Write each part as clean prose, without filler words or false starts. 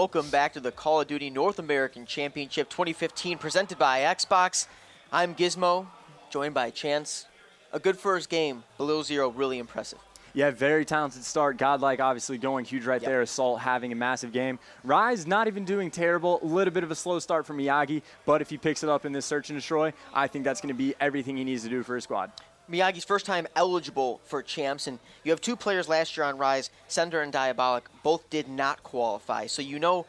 Welcome back to the Call of Duty North American Championship 2015 presented by Xbox. I'm Gizmo, joined by Chance. A good first game, below zero, really impressive. Yeah, very talented start. Godlike obviously going huge right there. Assault having a massive game. Rise not even doing terrible. A little bit of a slow start from Miyagi, but if he picks it up in this search and destroy, I think that's going to be everything he needs to do for his squad. Miyagi's first time eligible for champs, and you have two players last year on Rise, Sender and Diabolic. Both did not qualify, so you know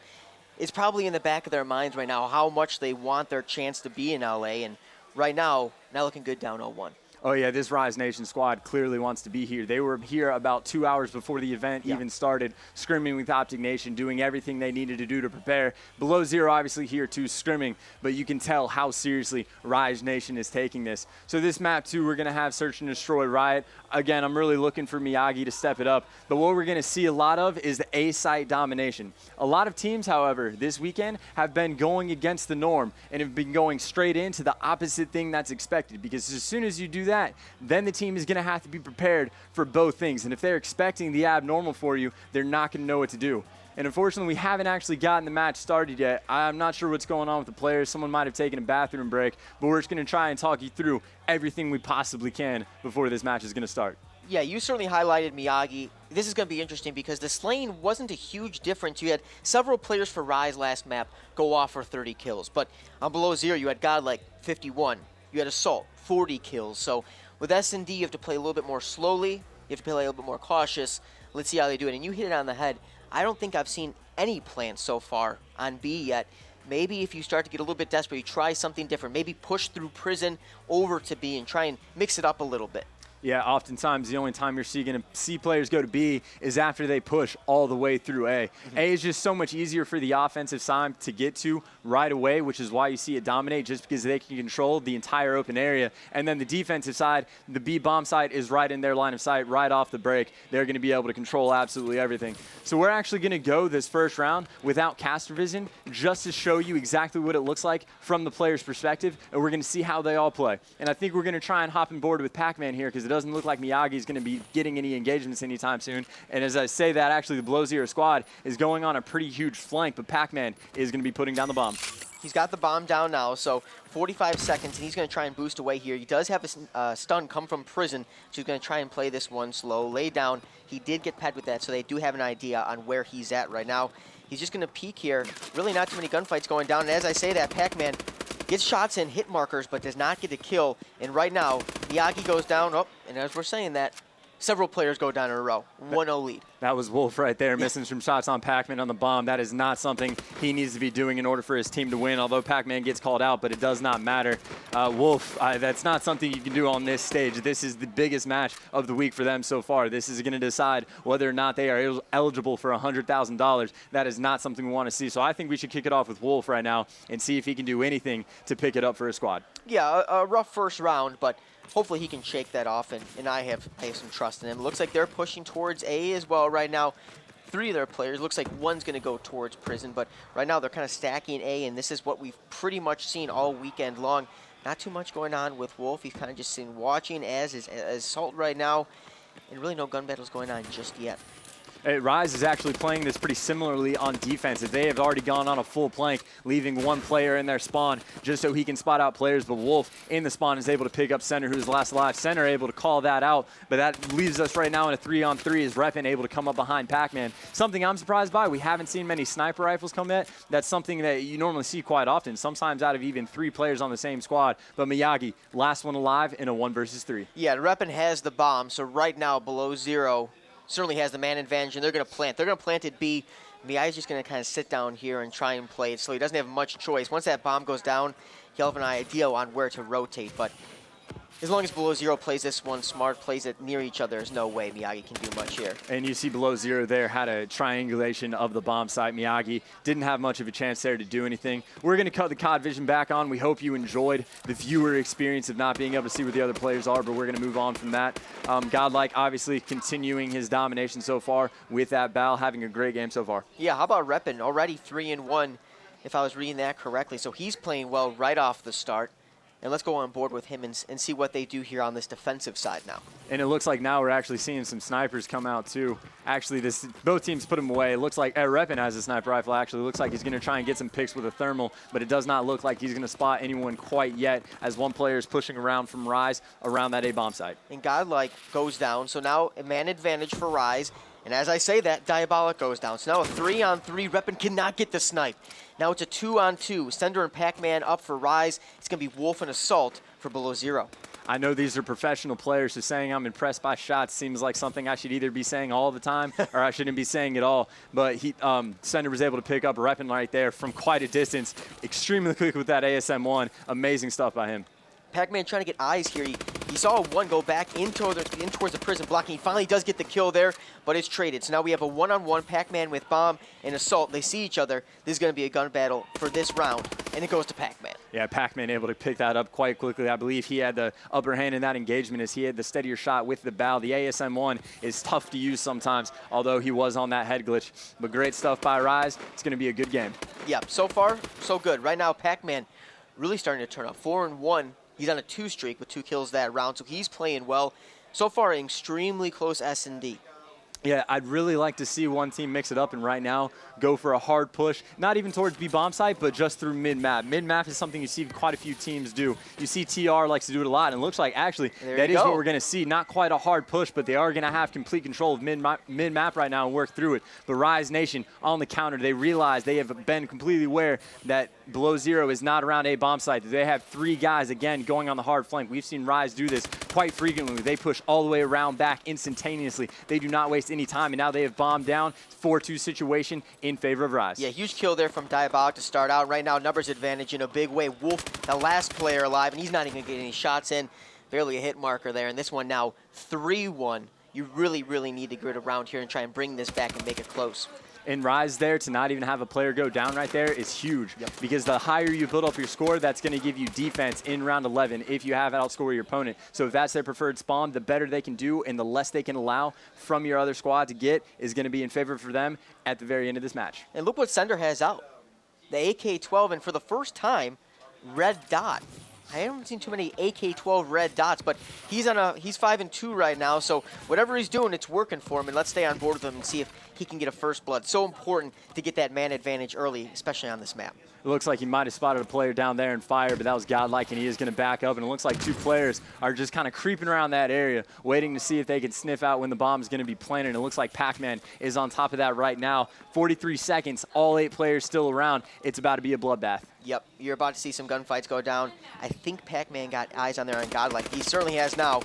it's probably in the back of their minds right now how much they want their chance to be in LA, and right now, not looking good down 0-1. Oh, yeah, this Rise Nation squad clearly wants to be here. They were here about 2 hours before the event even started, scrimming with Optic Nation, doing everything they needed to do to prepare. Below zero, obviously, here too, scrimming, but you can tell how seriously Rise Nation is taking this. So this map, too, we're going to have Search and Destroy Riot. Again, I'm really looking for Miyagi to step it up, but what we're going to see a lot of is the A-site domination. A lot of teams, however, this weekend have been going against the norm and have been going straight into the opposite thing that's expected, because as soon as you do that, then the team is going to have to be prepared for both things. And if they're expecting the abnormal for you, they're not going to know what to do. And unfortunately, we haven't actually gotten the match started yet. I'm not sure what's going on with the players. Someone might have taken a bathroom break, but we're just going to try and talk you through everything we possibly can before this match is going to start. Yeah, you certainly highlighted Miyagi. This is going to be interesting because the slaying wasn't a huge difference. You had several players for Rise last map go off for 30 kills, but on below zero, you had Godlike 51. You had Assault 40 kills. So with S&D, you have to play a little bit more slowly. You have to play a little bit more cautious. Let's see how they do it. And you hit it on the head. I don't think I've seen any plans so far on B yet. Maybe if you start to get a little bit desperate, you try something different. Maybe push through prison over to B and try and mix it up a little bit. Yeah, oftentimes the only time you're going to see players go to B is after they push all the way through A. A is just so much easier for the offensive side to get to right away, which is why you see it dominate, just because they can control the entire open area. And then the defensive side, the B bomb side is right in their line of sight, right off the break. They're going to be able to control absolutely everything. So we're actually going to go this first round without caster vision, just to show you exactly what it looks like from the player's perspective, and we're going to see how they all play. And I think we're going to try and hop on board with Pac-Man here, because it doesn't look like Miyagi is going to be getting any engagements anytime soon. And as I say that, actually the below zero squad is going on a pretty huge flank, but Pac-Man is going to be putting down the bomb. He's got the bomb down now, so 45 seconds, and he's going to try and boost away here. He does have a stun come from prison, so he's going to try and play this one slow. Lay down. He did get pet with that, so they do have an idea on where he's at right now. He's just going to peek here. Really not too many gunfights going down, and as I say that, Pac-Man gets shots in, hit markers, but does not get a kill. And right now, Miyagi goes down. Oh, and as we're saying that, several players go down in a row. 1-0 lead. That was Wolf right there, missing some shots on Pac-Man on the bomb. That is not something he needs to be doing in order for his team to win, although Pac-Man gets called out, but it does not matter. Wolf, that's not something you can do on this stage. This is the biggest match of the week for them so far. This is going to decide whether or not they are eligible for $100,000. That is not something we want to see. So I think we should kick it off with Wolf right now and see if he can do anything to pick it up for his squad. Yeah, a rough first round, but hopefully he can shake that off, and I have some trust in him. Looks like they're pushing towards A as well right now. 3 of their players. Looks like one's going to go towards prison, but right now they're kind of stacking A, and this is what we've pretty much seen all weekend long. Not too much going on with Wolf. He's kind of just seen watching as Assault right now, and really no gun battles going on just yet. Rise is actually playing this pretty similarly on defense. They have already gone on a full plank, leaving one player in their spawn just so he can spot out players. But Wolf in the spawn is able to pick up Center, who's last alive. Center able to call that out, but that leaves us right now in a 3-on-3 as Reppin able to come up behind Pac-Man. Something I'm surprised by, we haven't seen many sniper rifles come yet. That's something that you normally see quite often, sometimes out of even 3 players on the same squad. But Miyagi, last one alive in a 1 versus 3. Yeah, Reppin has the bomb, so right now below zero certainly has the man advantage, and they're going to plant. They're going to plant at B. Miyagi's just going to kind of sit down here and try and play it, so he doesn't have much choice. Once that bomb goes down, he'll have an idea on where to rotate, but as long as below zero plays this one smart, plays it near each other, there's no way Miyagi can do much here. And you see below zero there had a triangulation of the bomb site. Miyagi didn't have much of a chance there to do anything. We're going to cut the COD vision back on. We hope you enjoyed the viewer experience of not being able to see what the other players are, but we're going to move on from that. Godlike obviously continuing his domination so far with that Bal, having a great game so far. Yeah, how about Reppin? Already 3-1, if I was reading that correctly. So he's playing well right off the start. And let's go on board with him and see what they do here on this defensive side now. And it looks like now we're actually seeing some snipers come out too. Actually, both teams put him away. It looks like Reppin has a sniper rifle. Actually, it looks like he's going to try and get some picks with a thermal, but it does not look like he's going to spot anyone quite yet, as one player is pushing around from Rise around that A-bomb site. And Godlike goes down, so now a man advantage for Rise. And as I say that, Diabolic goes down. So now a 3-on-3. Reppin cannot get the snipe. Now it's a 2-on-2. Sender and Pac-Man up for Rise. It's going to be Wolf and Assault for Below Zero. I know these are professional players, so saying I'm impressed by shots seems like something I should either be saying all the time or I shouldn't be saying at all. But Sender was able to pick up Reppin right there from quite a distance. Extremely quick with that ASM-1. Amazing stuff by him. Pac-Man trying to get eyes here. He saw one go back in towards the prison blocking. He finally does get the kill there, but it's traded. So now we have a one-on-one Pac-Man with Bomb and Assault. They see each other. This is going to be a gun battle for this round, and it goes to Pac-Man. Yeah, Pac-Man able to pick that up quite quickly. I believe he had the upper hand in that engagement as he had the steadier shot with the bow. The ASM-1 is tough to use sometimes, although he was on that head glitch. But great stuff by Rise. It's going to be a good game. Yeah, so far, so good. Right now, Pac-Man really starting to turn up. 4-1. He's on a 2 streak with 2 kills that round, so he's playing well. So far, an extremely close S&D. Yeah, I'd really like to see one team mix it up and right now go for a hard push, not even towards B-bomb site, but just through mid-map. Mid-map is something you see quite a few teams do. You see TR likes to do it a lot, and it looks like actually that is what we're going to see. Not quite a hard push, but they are going to have complete control of mid-map right now and work through it. But Rise Nation on the counter, they realize they have been completely aware that Below Zero is not around a bomb site. They have 3 guys, again, going on the hard flank. We've seen Rise do this quite frequently. They push all the way around back instantaneously. They do not waste any time, and now they have bombed down. 4-2 situation in favor of Rise. Yeah, huge kill there from Diabolic to start out. Right now, numbers advantage in a big way. Wolf, the last player alive, and he's not even getting any shots in. Barely a hit marker there, and this one now 3-1. You really, really need to grid around here and try and bring this back and make it close. And Rise there to not even have a player go down right there is huge. Because the higher you build up your score, that's going to give you defense in round 11 if you have outscore your opponent. So if that's their preferred spawn, the better they can do and the less they can allow from your other squad to get is going to be in favor for them at the very end of this match. And look what Sender has out. The AK-12, and for the first time, red dot. I haven't seen too many AK-12 red dots, but he's 5-2 right now, so whatever he's doing, it's working for him, and let's stay on board with him and see if he can get a first blood. So important to get that man advantage early, especially on this map. It looks like he might have spotted a player down there and fire, but that was Godlike, and he is going to back up. And it looks like 2 players are just kind of creeping around that area, waiting to see if they can sniff out when the bomb is going to be planted. And it looks like Pac-Man is on top of that right now. 43 seconds, all 8 players still around. It's about to be a bloodbath. Yep, you're about to see some gunfights go down. I think Pac-Man got eyes on there on Godlike. He certainly has now.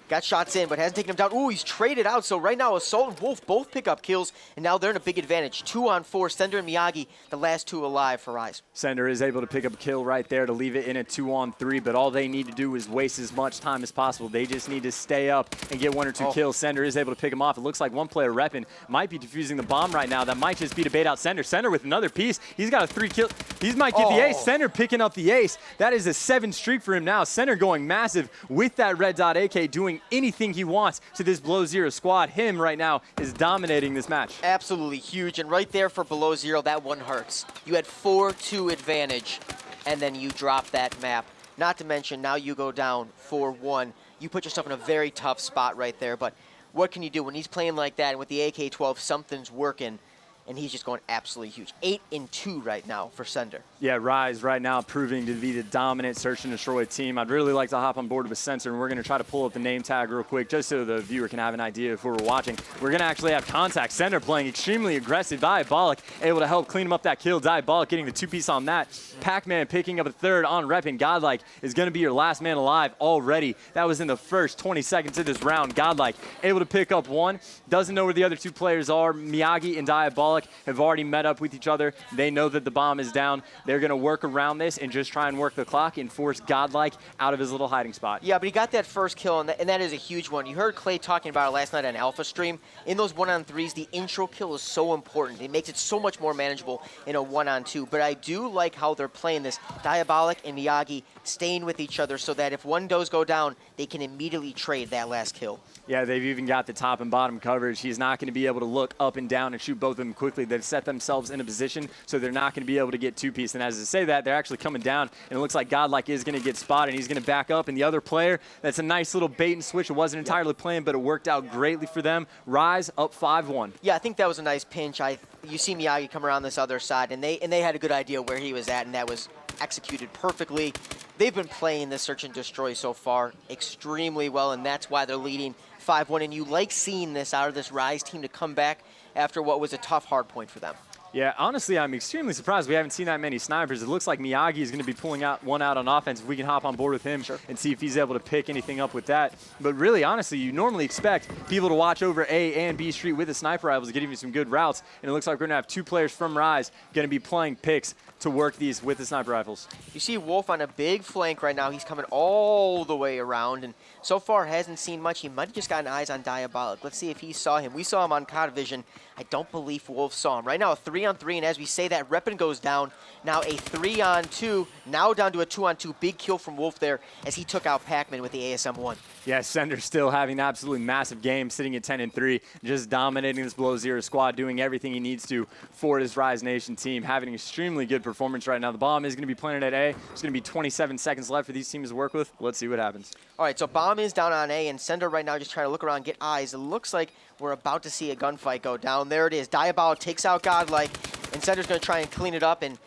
Got shots in, but hasn't taken him down. Ooh, he's traded out. So right now, Assault and Wolf both pick up kills, and now they're in a big advantage. 2-on-4, Sender and Miyagi, the last 2 alive for Rise. Sender is able to pick up a kill right there to leave it in a 2-on-3, but all they need to do is waste as much time as possible. They just need to stay up and get 1 or 2 kills. Sender is able to pick him off. It looks like one player, Reppin, might be defusing the bomb right now. That might just be to bait out Sender. Sender with another piece. He's got a 3 kill. He might get the ace. Sender picking up the ace. That is a 7 streak for him now. Sender going massive with that red dot AK, doing anything he wants to this Below Zero squad. Him right now is dominating this match. Absolutely huge, and right there for Below Zero, that one hurts. You had 4-2 advantage, and then you drop that map. Not to mention, now you go down 4-1. You put yourself in a very tough spot right there, but what can you do? When he's playing like that, and with the AK-12, something's working, and he's just going absolutely huge. 8-2 right now for Sender. Yeah, Rise right now proving to be the dominant search and destroy team. I'd really like to hop on board with Sensor, and we're going to try to pull up the name tag real quick just so the viewer can have an idea of who we're watching. We're going to actually have contact. Sender playing extremely aggressive. Diabolic able to help clean him up that kill. Diabolic getting the 2-piece on that. Pac-Man picking up a 3rd on Reppin. Godlike is going to be your last man alive already. That was in the first 20 seconds of this round. Godlike able to pick up 1. Doesn't know where the other 2 players are. Miyagi and Diabolic have already met up with each other. They know that the bomb is down. They're going to work around this and just try and work the clock and force Godlike out of his little hiding spot. Yeah, but he got that first kill, and that is a huge one. You heard Clay talking about it last night on Alpha Stream. In those 1-on-3s, the intro kill is so important. It makes it so much more manageable in a 1-on-2. But I do like how they're playing this. Diabolic and Miyagi staying with each other so that if one does go down, they can immediately trade that last kill. Yeah, they've even got the top and bottom coverage. He's not going to be able to look up and down and shoot both of them quickly. They've set themselves in a position so they're not going to be able to get two-piece. And as I say that, they're actually coming down, and it looks like Godlike is going to get spotted. He's going to back up, and the other player, that's a nice little bait and switch. It wasn't entirely planned, but it worked out greatly for them. Rise up 5-1. Yeah, I think that was a nice pinch. You see Miyagi come around this other side, and they had a good idea where he was at, and that was executed perfectly. They've been playing this search and destroy so far extremely well, and that's why they're leading 5-1. And you like seeing this out of this Rise team to come back after what was a tough hard point for them. Yeah, honestly, I'm extremely surprised we haven't seen that many snipers. It looks like Miyagi is going to be pulling one out on offense. If we can hop on board with him and see if he's able to pick anything up with that. But really, honestly, you normally expect people to watch over A and B Street with the sniper rifles to give you some good routes. And it looks like we're going to have 2 players from Rise going to be playing picks to work these with the sniper rifles. You see Wolf on a big flank right now. He's coming all the way around, and so far hasn't seen much. He might have just gotten eyes on Diabolic. Let's see if he saw him. We saw him on COD Vision. I don't believe Wolf saw him. Right now, a 3-on-3, and as we say that, Reppin goes down. Now a 3-on-2, now down to a 2-on-2. Big kill from Wolf there as he took out Pac-Man with the ASM-1. Yeah, Sender's still having an absolutely massive game, sitting at 10-3, just dominating this Below Zero squad, doing everything he needs to for his Rise Nation team, having an extremely good performance right now. The bomb is going to be planted at A. There's going to be 27 seconds left for these teams to work with. Let's see what happens. All right, so bomb is down on A, and Sender right now just trying to look around, get eyes. It looks like we're about to see a gunfight go down. There it is. Diabolic takes out Godlike, and Sender's going to try and clean it up, and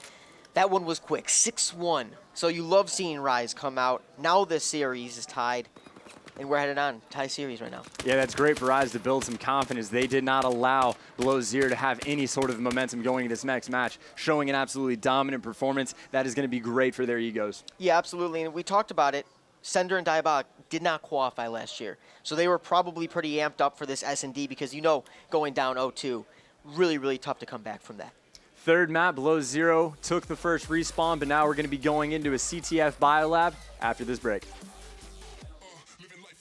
that one was quick, 6-1. So you love seeing Rise come out. Now the series is tied, and we're headed on tie series right now. Yeah, that's great for Rise to build some confidence. They did not allow Below Zero to have any sort of momentum going into this next match, showing an absolutely dominant performance. That is going to be great for their egos. Yeah, absolutely, and we talked about it. Sender and Diabolic did not qualify last year, so they were probably pretty amped up for this S&D because, you know, going down 0-2, really, really tough to come back from that. Third map, Below Zero took the first respawn, but now we're going to be going into a CTF Biolab after this break.